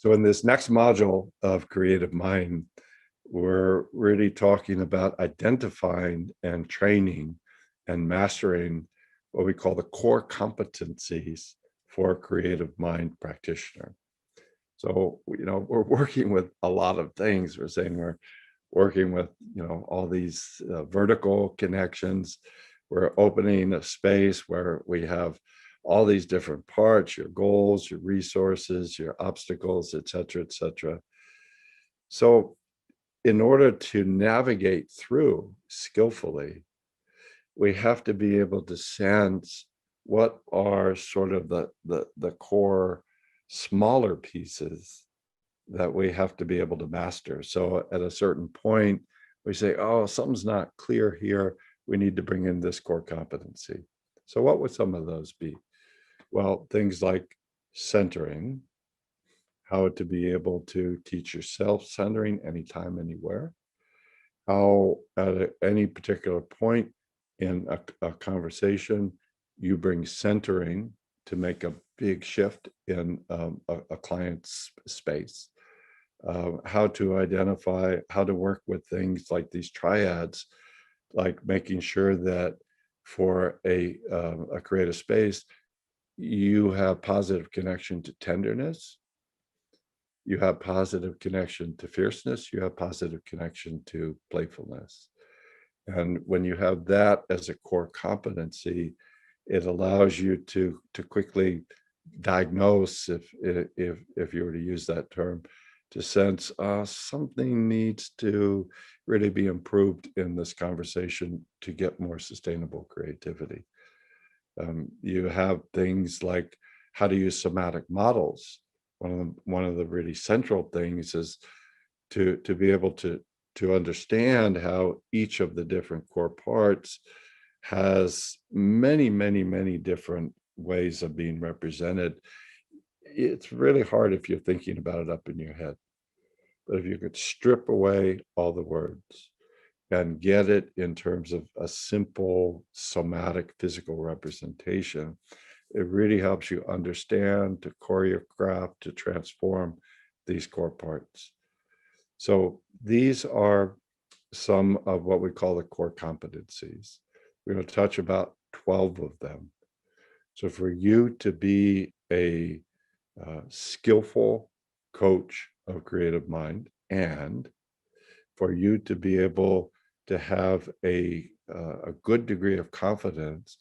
So in this next module of Creative Mind, we're really talking about identifying and training and mastering what we call the core competencies for a creative mind practitioner. So, we're working with a lot of things. We're saying we're working with, all these vertical connections. We're opening a space where we have all these different parts, your goals, your resources, your obstacles, et cetera, et cetera. So in order to navigate through skillfully, we have to be able to sense what are sort of the core smaller pieces that we have to be able to master. So at a certain point, we say, oh, something's not clear here. We need to bring in this core competency. So what would some of those be? Well, things like centering, how to be able to teach yourself centering anytime, anywhere, how at any particular point in a conversation, you bring centering to make a big shift in a client's space, how to identify, how to work with things like these triads, like making sure that for a creative space, you have positive connection to tenderness, you have positive connection to fierceness, you have positive connection to playfulness. And when you have that as a core competency, it allows you to quickly diagnose, if you were to use that term, to sense something needs to really be improved in this conversation to get more sustainable creativity. You have things like how to use somatic models. One of the really central things is to be able to understand how each of the different core parts has many, many, many different ways of being represented. It's really hard if you're thinking about it up in your head. But if you could strip away all the words and get it in terms of a simple somatic physical representation, it really helps you understand, to choreograph, to transform these core parts. So these are some of what we call the core competencies. We're going to touch about 12 of them. So for you to be a skillful coach of creative mind, and for you to be able to have a good degree of confidence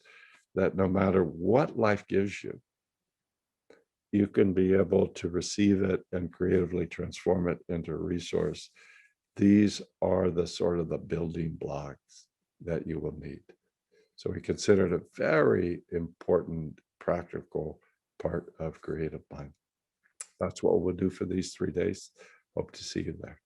that no matter what life gives you, you can be able to receive it and creatively transform it into a resource. These are the sort of the building blocks that you will need. So we consider it a very important practical part of creative mind. That's what we'll do for these 3 days. Hope to see you there.